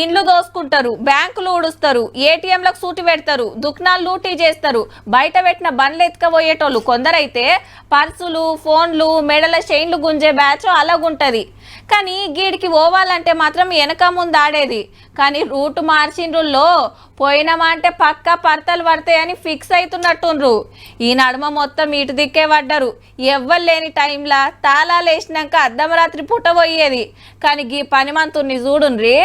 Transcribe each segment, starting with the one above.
ఇండ్లు దోసుకుంటారు, బ్యాంకులు ఊడుస్తారు, ఏటీఎంలకు సూటి పెడతారు, దుకాణాలు లూటీ చేస్తారు. బయట పెట్టిన బండ్లు ఎత్తుకపోయేటోళ్ళు కొందరైతే పర్సులు, ఫోన్లు, మెడల చైన్లు గుంజే బ్యాచ్ అలాగుంటది. కానీ గీడికి పోవాలంటే మాత్రం వెనక ముందు ఆడేది. కానీ రూట్ మార్చిండ్రుల్లో పోయినామా అంటే పక్క పర్తలు పడతాయని ఫిక్స్ అవుతున్నట్టుండ్రు. ఈ నడుమ మొత్తం ఇటు దిక్కే పడ్డారు. ఎవ్వరు లేని టైంలా తాళాలు వేసినాక అర్ధమరాత్రి పుట్ట పోయేది. కానీ గీ పనిమంతుని చూడుండ్రి.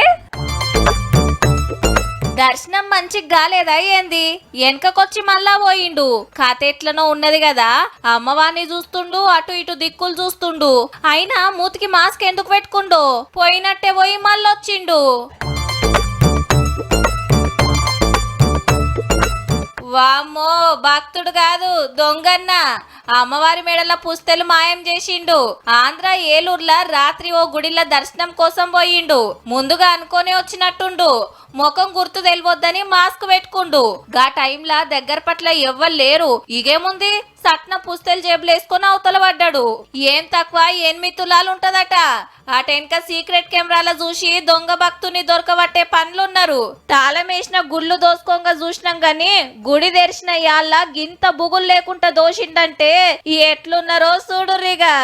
దర్శనం మంచిగా కాలేదా ఏంది? వెనకకొచ్చి మళ్ళా పోయిండు. కథ ఎట్లనో ఉన్నది కదా, అమ్మవారిని చూస్తుండు, అటు ఇటు దిక్కులు చూస్తుండు. అయినా మూతికి మాస్క్ ఎందుకు పెట్టుకుండు? పోయినట్టే పోయి మళ్ళొచ్చిండు. వామ్మో, భక్తుడు కాదు దొంగన్న. అమ్మవారి మెడల పుస్తెలు మాయం చేసిండు. ఆంధ్ర ఏలూరులా రాత్రి ఓ గుడిల దర్శనం కోసం పోయిండు. ముందుగా అనుకోనే వచ్చినట్టుండు. ముఖం గుర్తు తెలియొద్దని మాస్క్ పెట్టుకుండు. గా టైంలా దగ్గర పట్ల ఎవ్వరు లేరు. ఇగేముంది, సట్న పుస్తెలు జేబులేసుకొని అవతల పడ్డాడు. ఏం తక్కువ 8 తులాలు ఉంటదట. అటెనక సీక్రెట్ కెమెరాల చూసి దొంగ భక్తుని దొరకబట్టే పనులున్నారు. తాళం వేసిన గుళ్ళు దోసుకోంగా చూసినాం గాని గుడి తెరిచిన యాళ్ళ గింత బుగులు లేకుండా దోషిండంటే ఎట్లున్నారో చూడుర్రిగా.